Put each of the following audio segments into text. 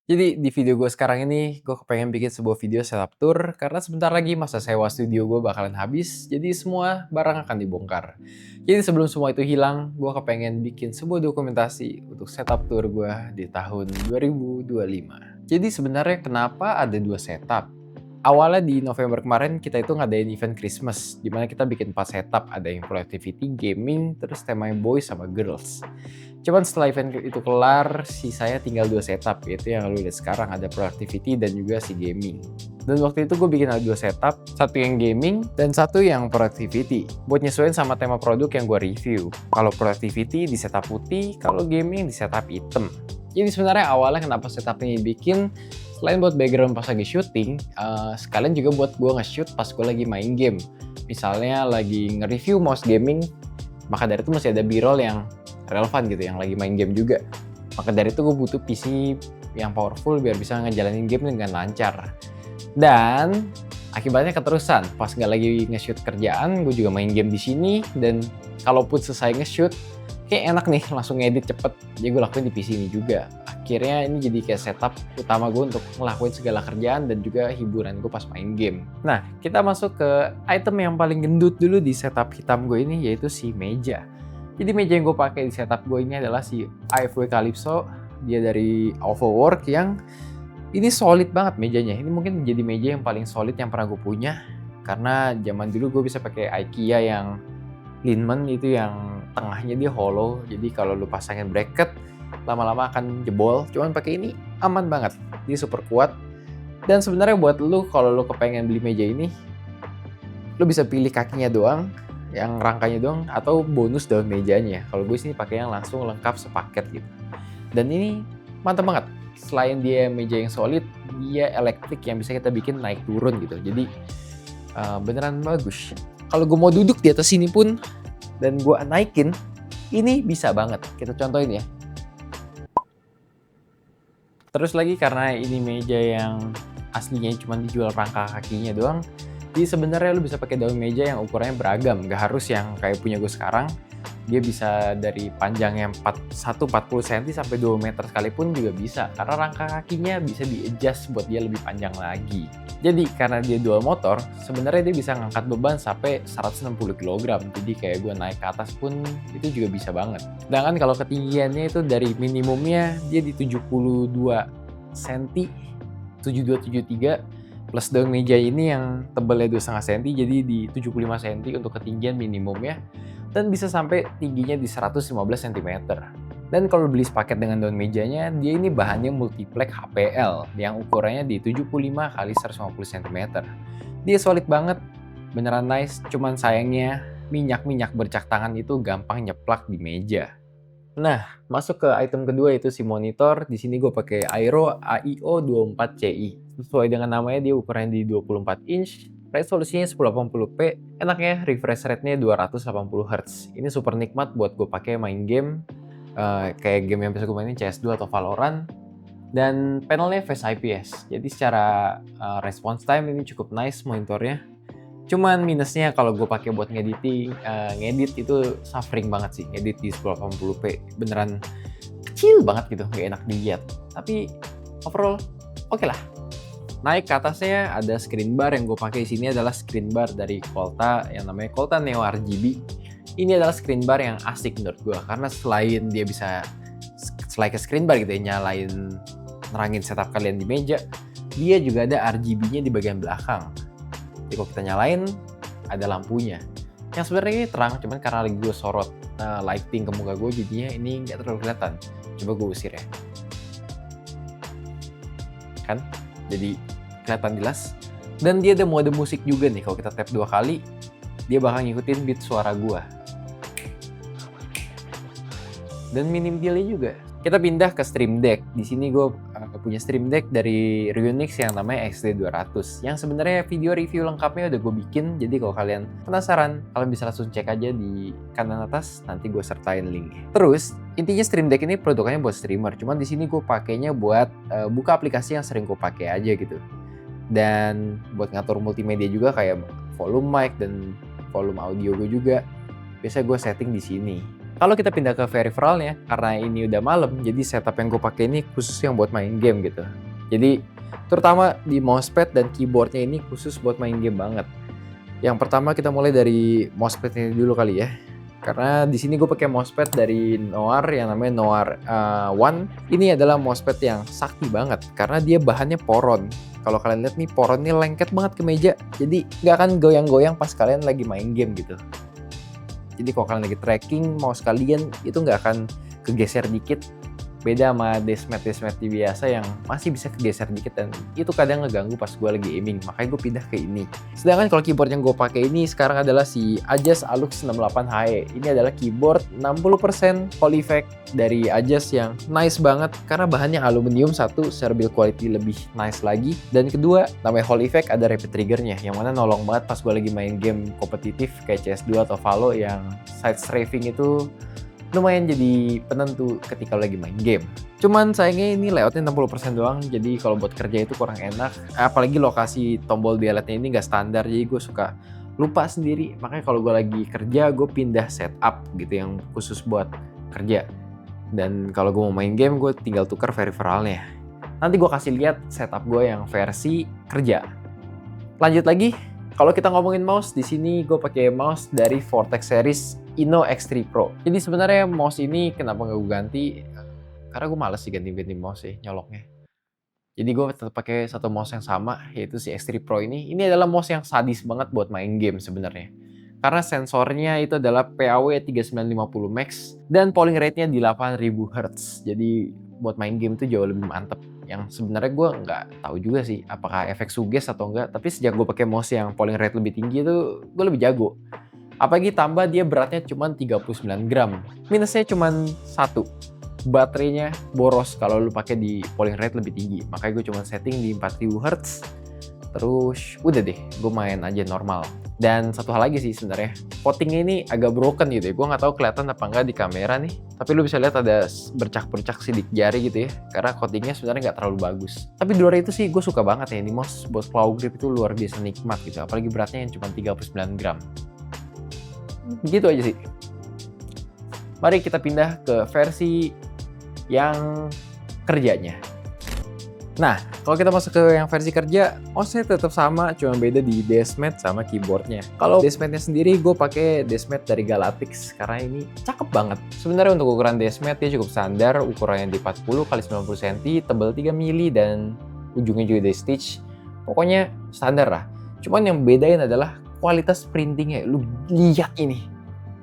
Jadi di video gue sekarang ini, gue kepengen bikin sebuah video setup tour karena sebentar lagi masa sewa studio gue bakalan habis, jadi semua barang akan dibongkar. Jadi sebelum semua itu hilang, gue kepengen bikin sebuah dokumentasi untuk setup tour gue di tahun 2025. Jadi sebenarnya kenapa ada dua setup? Awalnya di November kemarin kita itu ngadain event Christmas, dimana kita bikin 4 setup, ada yang productivity, gaming, terus temanya boys sama girls. Cuman setelah event itu kelar, sisanya tinggal 2 setup, yaitu yang lu lihat sekarang, ada productivity dan juga si gaming. Dan waktu itu gue bikin ada 2 setup, satu yang gaming dan satu yang productivity, buat nyesuaiin sama tema produk yang gue review. Kalau productivity di setup putih, kalau gaming di setup hitam. Jadi sebenarnya awalnya kenapa setup ini dibikin, selain buat background pas lagi syuting, sekalian juga buat gue nge-shoot pas gue lagi main game. Misalnya lagi nge-review mouse gaming, maka dari itu masih ada b-roll yang relevan gitu, yang lagi main game juga. Maka dari itu gue butuh PC yang powerful biar bisa ngejalanin game dengan lancar. Dan akibatnya keterusan, pas nggak lagi nge-shoot kerjaan, gue juga main game di sini. Dan kalaupun selesai nge-shoot, kayak enak nih langsung ngedit cepet. Jadi gue lakuin di PC ini juga. Akhirnya ini jadi kayak setup utama gue untuk ngelakuin segala kerjaan dan juga hiburan gue pas main game. Nah, kita masuk ke item yang paling gendut dulu di setup hitam gue ini, yaitu si meja. Jadi meja yang gue pakai di setup gue ini adalah si AFW Calypso. Dia dari Alphawork yang ini solid banget mejanya. Ini mungkin jadi meja yang paling solid yang pernah gue punya. Karena zaman dulu gue bisa pakai IKEA yang Linman itu yang tengahnya dia hollow. Jadi kalau lu pasangin bracket, lama-lama akan jebol. Cuman pakai ini aman banget. Dia super kuat. Dan sebenarnya buat lu kalau lu kepengen beli meja ini, lu bisa pilih kakinya doang, yang rangkanya doang, atau bonus daun mejanya. Kalau gue sini pakai yang langsung lengkap sepaket gitu. Dan ini mantap banget. Selain dia meja yang solid, dia elektrik yang bisa kita bikin naik turun gitu. Jadi beneran bagus. Kalau gue mau duduk di atas sini pun dan gue naikin, ini bisa banget. Kita contohin ya. Terus lagi karena ini meja yang aslinya cuma dijual rangka kakinya doang, jadi sebenarnya lu bisa pakai daun meja yang ukurannya beragam, nggak harus yang kayak punya gue sekarang. Dia bisa dari panjangnya 40 cm sampai 2 meter sekalipun juga bisa, karena rangka kakinya bisa di-adjust buat dia lebih panjang lagi. Jadi karena dia dual motor, sebenarnya dia bisa ngangkat beban sampai 160 kg. Jadi kayak gue naik ke atas pun itu juga bisa banget. Sedangkan kalau ketinggiannya itu dari minimumnya dia di 72 cm, 72-73, plus daun meja ini yang tebalnya 2,5 cm, jadi di 75 cm untuk ketinggian minimumnya, dan bisa sampai tingginya di 115 cm. Dan kalau beli sepaket dengan daun mejanya, dia ini bahannya multiplex HPL yang ukurannya di 75 x 150 cm. Dia solid banget, beneran nice, cuman sayangnya minyak-minyak bercak tangan itu gampang nyeplak di meja. Nah, masuk ke item kedua itu si monitor. Di sini gue pakai Airo AIO 24Ci. Sesuai dengan namanya, dia ukurannya di 24 inch, resolusinya 1080p, enaknya refresh rate-nya 280 Hz. Ini super nikmat buat gue pakai main game, kayak game yang biasa gue mainin CS2 atau Valorant. Dan panelnya Face IPS, jadi secara response time ini cukup nice monitornya. Cuman minusnya kalau gue pakai buat ngedit itu suffering banget sih, ngedit di 1080p. Beneran kecil banget gitu, gak enak dilihat. Tapi overall oke lah. Naik ke atasnya ada screen bar. Yang gue pakai di sini adalah screen bar dari Colta yang namanya Colta Neo RGB. Ini adalah screen bar yang asik menurut gue, karena selain dia bisa selain ke screen bar gitu ya, nyalain nerangin setup kalian di meja, dia juga ada RGB-nya di bagian belakang. Jadi kalau kita nyalain, ada lampunya. Yang sebenarnya ini terang, cuman karena lagi gue sorot lighting ke muka gue, jadinya ini nggak terlalu kelihatan. Coba gue usir ya. Kan? Jadi kelihatan jelas. Dan dia ada mode musik juga nih. Kalau kita tap 2 kali, dia bakal ngikutin beat suara gua. Dan minim delay juga. Kita pindah ke Stream Deck. Di sini gue punya Stream Deck dari Ryunix yang namanya XD200. Yang sebenarnya video review lengkapnya udah gue bikin. Jadi kalau kalian penasaran, kalian bisa langsung cek aja di kanan atas. Nanti gue sertain linknya. Terus intinya Stream Deck ini produknya buat streamer. Cuman di sini gue pakainya buat buka aplikasi yang sering gue pakai aja gitu. Dan buat ngatur multimedia juga kayak volume mic dan volume audio gue juga. Biasanya gue setting di sini. Kalau kita pindah ke peripheralnya, karena ini udah malam, jadi setup yang gue pakai ini khusus yang buat main game gitu. Jadi terutama di mousepad dan keyboardnya ini khusus buat main game banget. Yang pertama kita mulai dari mousepad ini dulu kali ya. Karena di sini gue pakai mousepad dari Noir yang namanya Noir One. Ini adalah mousepad yang sakti banget karena dia bahannya poron. Kalau kalian lihat nih, poron ini lengket banget ke meja. Jadi nggak akan goyang-goyang pas kalian lagi main game gitu. Jadi kalau kalian lagi tracking mouse kalian itu nggak akan kegeser dikit. Beda sama desmet biasa yang masih bisa kegeser dikit dan itu kadang ngeganggu pas gue lagi aiming. Makanya gue pindah ke ini. Sedangkan kalau keyboard yang gue pakai ini sekarang adalah si Ajas Alux 68HE. Ini adalah keyboard 60% Holyfect dari Ajas yang nice banget karena bahannya aluminium, satu secara build quality lebih nice lagi, dan kedua namanya Holyfect ada rapid triggernya yang mana nolong banget pas gue lagi main game kompetitif kayak CS2 atau Valo yang side strafing itu lumayan jadi penentu ketika lagi main game. Cuman sayangnya ini layoutnya 60% doang, jadi kalau buat kerja itu kurang enak. Apalagi lokasi tombol delete-nya ini nggak standar, jadi gue suka lupa sendiri. Makanya kalau gue lagi kerja, gue pindah setup gitu yang khusus buat kerja. Dan kalau gue mau main game, gue tinggal tukar peripheralnya. Nanti gue kasih lihat setup gue yang versi kerja. Lanjut lagi, kalau kita ngomongin mouse, di sini gue pakai mouse dari Vortex series Inno X3 Pro. Jadi sebenarnya mouse ini kenapa nggak gue ganti? Karena gue males sih ganti-ganti mouse sih, nyoloknya. Jadi gue tetap pakai satu mouse yang sama, yaitu si X3 Pro ini. Ini adalah mouse yang sadis banget buat main game sebenarnya. Karena sensornya itu adalah PAW3950 Max dan polling rate-nya di 8000 Hz. Jadi buat main game itu jauh lebih mantep. Yang sebenarnya gue nggak tahu juga sih apakah efek suges atau enggak. Tapi sejak gue pakai mouse yang polling rate lebih tinggi itu gue lebih jago. Apalagi tambah dia beratnya cuma 39 gram. Minusnya cuma satu. Baterainya boros kalau lu pakai di polling rate lebih tinggi. Makanya gue cuma setting di 4000 Hz. Terus udah deh, gue main aja normal. Dan satu hal lagi sih sebenarnya, coatingnya ini agak broken gitu ya. Gue nggak tahu kelihatan apa nggak di kamera nih. Tapi lu bisa lihat ada bercak-bercak sidik jari gitu ya. Karena coatingnya sebenarnya nggak terlalu bagus. Tapi di luar itu sih gue suka banget ya ini mouse buat claw grip itu luar biasa nikmat gitu. Apalagi beratnya yang cuma 39 gram. Begitu aja sih. Mari kita pindah ke versi yang kerjanya. Nah, kalau kita masuk ke yang versi kerja, mouse-nya tetap sama, cuma beda di deskmat sama keyboardnya. Kalau deskmatnya sendiri, gue pakai deskmat dari Galatix karena ini cakep banget. Sebenarnya untuk ukuran deskmat dia cukup standar, ukurannya di 40 x 90 cm, tebal 3 mili dan ujungnya juga dari stitch. Pokoknya standar lah. Cuman yang bedain adalah kualitas printingnya. Lu lihat ini.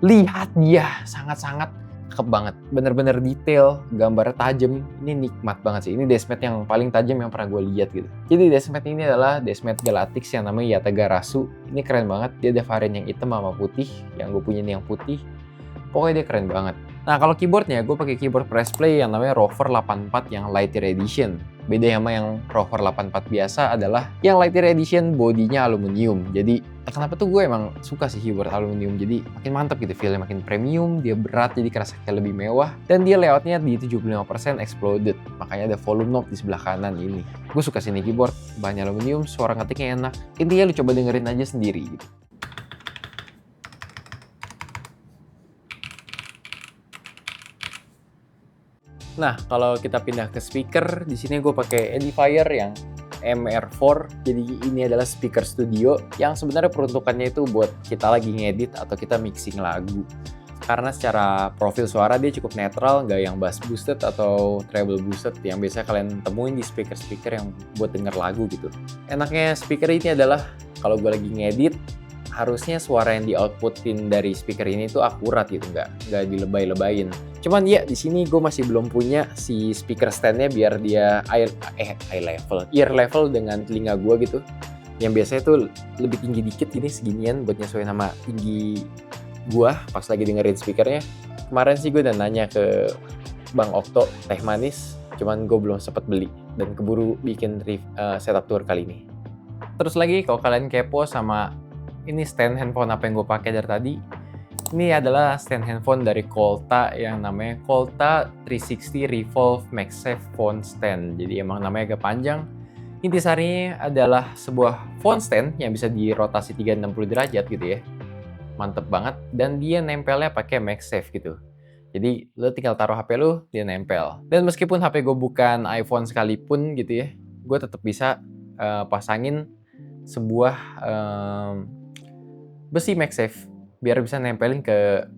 Lihat dia, sangat-sangat cakep banget. Bener-bener detail, gambarnya tajam. Ini nikmat banget sih. Ini deskmat yang paling tajam yang pernah gue lihat gitu. Jadi deskmat ini adalah deskmat Galatix yang namanya Yatagarasu. Ini keren banget. Dia ada varian yang hitam sama putih. Yang gue punya ini yang putih. Pokoknya dia keren banget. Nah, kalau keyboardnya, gue pakai keyboard press play yang namanya Rover 84 yang Lightyear Edition. Beda sama yang Rover 84 biasa adalah yang Lightyear Edition bodinya aluminium. Jadi, kenapa tuh gue emang suka sih keyboard aluminium. Jadi, makin mantap gitu, feel-nya makin premium, dia berat, jadi kerasa kayak lebih mewah. Dan dia layoutnya di 75% exploded. Makanya ada volume knob di sebelah kanan ini. Gue suka sini keyboard, bahannya aluminium, suara ngetiknya enak. Intinya lu coba dengerin aja sendiri gitu. Nah, kalau kita pindah ke speaker, di sini gue pakai Edifier yang MR4. Jadi ini adalah speaker studio yang sebenarnya peruntukannya itu buat kita lagi ngedit atau kita mixing lagu. Karena secara profil suara dia cukup netral, nggak yang bass boosted atau treble boosted yang biasa kalian temuin di speaker-speaker yang buat denger lagu gitu. Enaknya speaker ini adalah kalau gue lagi ngedit, harusnya suara yang di-outputin dari speaker ini tuh akurat gitu, nggak dilebay-lebayin. Cuman ya di sini gue masih belum punya si speaker stand-nya biar dia ear level dengan telinga gue gitu. Yang biasanya tuh lebih tinggi dikit, ini seginian buat nyesuaiin sama tinggi gue pas lagi dengerin speakernya. Kemarin sih gue udah nanya ke Bang Okto teh manis, cuman gue belum sempat beli dan keburu bikin setup tour kali ini. Terus lagi kalau kalian kepo sama ini stand handphone apa yang gue pakai dari tadi, ini adalah stand handphone dari Kolta yang namanya Kolta 360 Revolve MagSafe Phone Stand. Jadi emang namanya agak panjang. Intisarinya adalah sebuah phone stand yang bisa dirotasi 360 derajat gitu ya. Mantep banget. Dan dia nempelnya pakai MagSafe gitu. Jadi lo tinggal taruh HP lu, dia nempel. Dan meskipun HP gue bukan iPhone sekalipun gitu ya, gue tetap bisa pasangin sebuah besi MagSafe biar bisa nempelin ke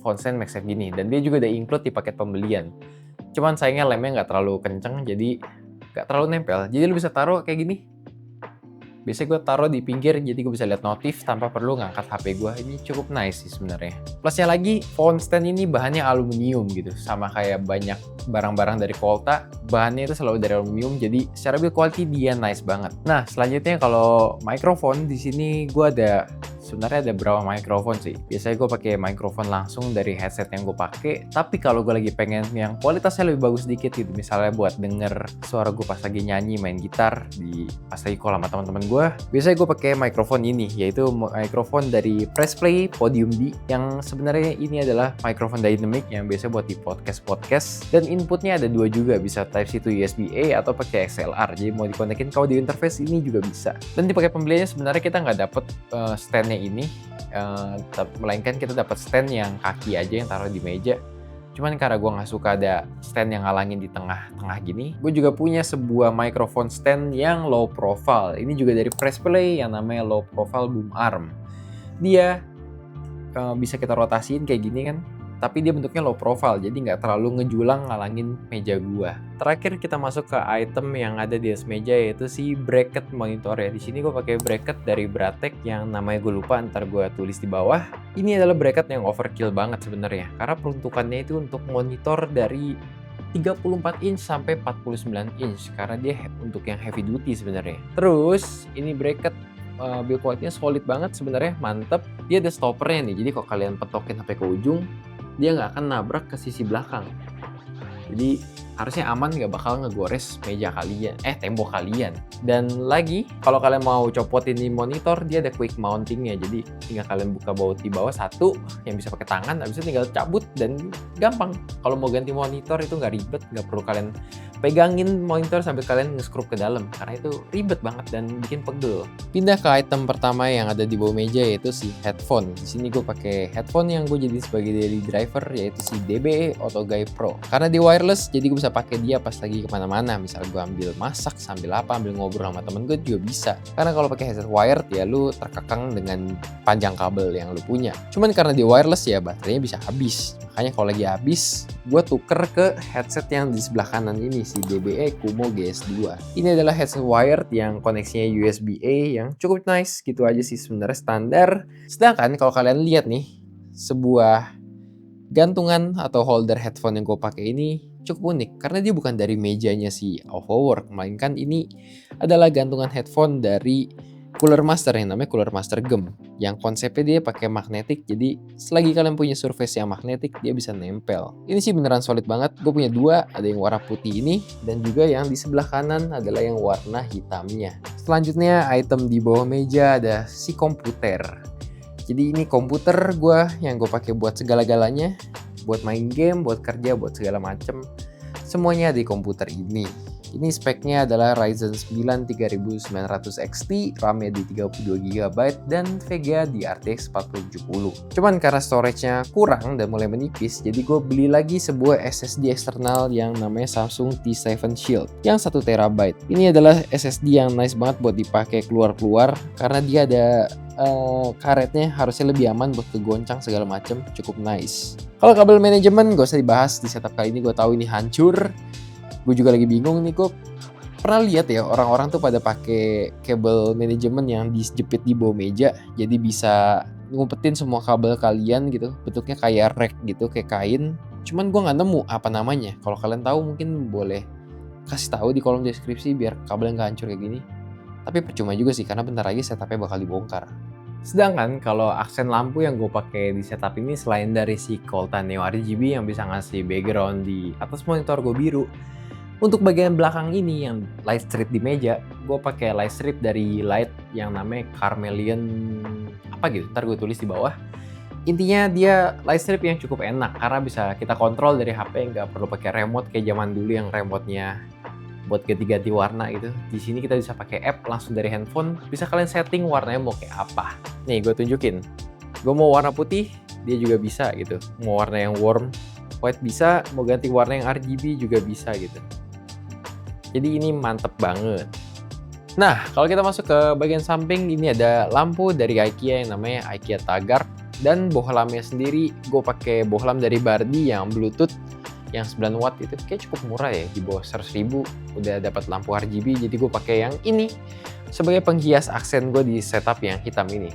phone stand MagSafe gini. Dan dia juga udah include di paket pembelian. Cuman sayangnya lemnya nggak terlalu kenceng, jadi nggak terlalu nempel. Jadi lu bisa taruh kayak gini. Biasanya gue taruh di pinggir, jadi gue bisa lihat notif tanpa perlu ngangkat HP gue. Ini cukup nice sih sebenarnya. Plusnya lagi, phone stand ini bahannya aluminium gitu. Sama kayak banyak barang-barang dari Volta, bahannya itu selalu dari aluminium, jadi secara build quality dia nice banget. Nah, selanjutnya kalau mikrofon, di sini gue sebenarnya ada beberapa mikrofon sih. Biasanya gue pakai mikrofon langsung dari headset yang gue pakai. Tapi kalau gue lagi pengen yang kualitasnya lebih bagus dikit gitu, misalnya buat denger suara gue pas lagi nyanyi, main gitar, pas lagi call sama teman-teman gue, biasanya gue pakai mikrofon ini, yaitu mikrofon dari Pressplay Podium D, yang sebenarnya ini adalah mikrofon dynamic yang biasa buat di podcast. Dan inputnya ada dua juga, bisa Type-C to USB-A atau pakai XLR. Jadi mau dikonekin ke audio interface ini juga bisa. Dan di paket pembeliannya sebenarnya kita nggak dapet standnya ini, melainkan kita dapat stand yang kaki aja yang taruh di meja. Cuman karena gue nggak suka ada stand yang ngalangin di tengah-tengah gini, gue juga punya sebuah microphone stand yang low profile. Ini juga dari Pressplay yang namanya low profile boom arm. Dia bisa kita rotasiin kayak gini kan, tapi dia bentuknya low profile, jadi nggak terlalu ngejulang ngalangin meja gua. Terakhir kita masuk ke item yang ada di atas meja, yaitu si bracket monitor ya. Di sini gue pakai bracket dari Bratek yang namanya gue lupa, ntar gue tulis di bawah. Ini adalah bracket yang overkill banget sebenarnya, karena peruntukannya itu untuk monitor dari 34 inch sampai 49 inch, karena dia untuk yang heavy duty sebenarnya. Terus ini bracket build quality-nya solid banget sebenarnya, mantep. Dia ada stoppernya nih, jadi kalau kalian petokin HP ke ujung, dia nggak akan nabrak ke sisi belakang. Jadi harusnya aman, nggak bakal ngegores meja kalian, tembok kalian. Dan lagi, kalau kalian mau copotin di monitor, dia ada quick mountingnya. Jadi tinggal kalian buka baut di bawah satu, yang bisa pakai tangan, habis itu tinggal cabut dan gampang. Kalau mau ganti monitor itu nggak ribet, nggak perlu kalian pegangin monitor sampai kalian nge-screw ke dalam, karena itu ribet banget dan bikin pegel. Pindah ke item pertama yang ada di bawah meja, yaitu si headphone. Di sini gue pakai headphone yang gue jadi sebagai daily driver, yaitu si DBE AutoGuide Pro. Karena di wireless, jadi gue bisa pakai dia pas lagi kemana-mana. Misal gue ambil masak, sambil ambil ngobrol sama temen gue juga bisa. Karena kalau pakai headset wired ya lu terkekang dengan panjang kabel yang lu punya. Cuman karena di wireless ya baterainya bisa habis. Makanya kalau lagi habis, gue tuker ke headset yang di sebelah kanan ini, si DBE Kumo GS2. Ini adalah headset wired yang koneksinya USB-A yang cukup nice, gitu aja sih sebenarnya standar. Sedangkan kalau kalian lihat nih, sebuah gantungan atau holder headphone yang gue pakai ini cukup unik karena dia bukan dari mejanya si OVOWorks, melainkan ini adalah gantungan headphone dari Cooler Master yang namanya Cooler Master Gem, yang konsepnya dia pakai magnetik. Jadi selagi kalian punya surface yang magnetik, dia bisa nempel. Ini sih beneran solid banget. Gue punya dua, ada yang warna putih ini dan juga yang di sebelah kanan adalah yang warna hitamnya. Selanjutnya item di bawah meja ada si komputer. Jadi ini komputer gue yang gue pakai buat segala-galanya, buat main game, buat kerja, buat segala macem. Semuanya di komputer ini. Ini speknya adalah Ryzen 9 3900 XT, RAM-nya di 32GB, dan VGA di RTX 4070. Cuman karena storage-nya kurang dan mulai menipis, jadi gue beli lagi sebuah SSD eksternal yang namanya Samsung T7 Shield yang 1TB. Ini adalah SSD yang nice banget buat dipakai keluar-keluar karena dia ada karetnya, harusnya lebih aman buat kegoncang segala macem, cukup nice. Kalau kabel manajemen gak usah dibahas, di setup kali ini gue tahu ini hancur. Gue juga lagi bingung nih, gue pernah lihat ya orang-orang tuh pada pakai kabel manajemen yang dijepit di bawah meja, jadi bisa ngumpetin semua kabel kalian gitu, bentuknya kayak rack gitu, kayak kain. Cuman gue nggak nemu apa namanya. Kalau kalian tahu mungkin boleh kasih tahu di kolom deskripsi biar kabelnya nggak hancur kayak gini. Tapi percuma juga sih karena bentar lagi setupnya bakal dibongkar. Sedangkan kalau aksen lampu yang gue pakai di setup ini, selain dari si Volta Neo RGB yang bisa ngasih background di atas monitor gue biru, untuk bagian belakang ini yang light strip di meja, gue pakai light strip dari light yang namanya Carmelian apa gitu, ntar gue tulis di bawah. Intinya dia light strip yang cukup enak karena bisa kita kontrol dari HP, nggak perlu pakai remote kayak zaman dulu yang remote-nya buat ganti-ganti warna gitu. Di sini kita bisa pakai app langsung dari handphone, bisa kalian setting warnanya mau kayak apa. Nih gue tunjukin, gue mau warna putih, dia juga bisa gitu. Mau warna yang warm, white bisa, mau ganti warna yang RGB juga bisa gitu. Jadi ini mantep banget. Nah, kalau kita masuk ke bagian samping, ini ada lampu dari IKEA yang namanya IKEA Tagart. Dan bohlamnya sendiri, gue pakai bohlam dari Bardi yang Bluetooth yang 9 watt itu kayak cukup murah ya, di bawah 100.000 udah dapat lampu RGB. Jadi gue pakai yang ini sebagai penghias aksen gue di setup yang hitam ini.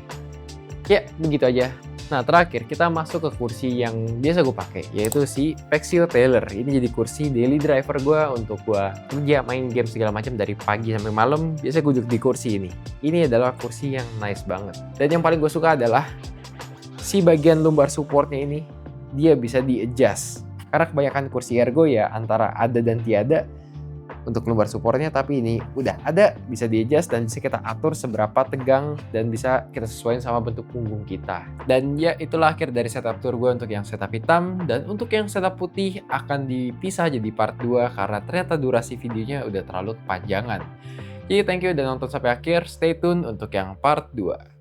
Ya, begitu aja. Nah, terakhir kita masuk ke kursi yang biasa gue pakai, yaitu si Pexio Tailor. Ini jadi kursi daily driver gue untuk gue kerja, main game segala macam dari pagi sampai malam. Biasa gue duduk di kursi ini. Ini adalah kursi yang nice banget. Dan yang paling gue suka adalah si bagian lumbar supportnya ini, dia bisa di-adjust. Karena kebanyakan kursi ergo ya antara ada dan tiada untuk lumbar supportnya, tapi ini udah ada, bisa di-adjust dan bisa kita atur seberapa tegang dan bisa kita sesuaikan sama bentuk punggung kita. Dan ya, itulah akhir dari setup tour gue untuk yang setup hitam, dan untuk yang setup putih akan dipisah jadi part 2 karena ternyata durasi videonya udah terlalu kepanjangan. Jadi thank you udah nonton sampai akhir, stay tune untuk yang part 2.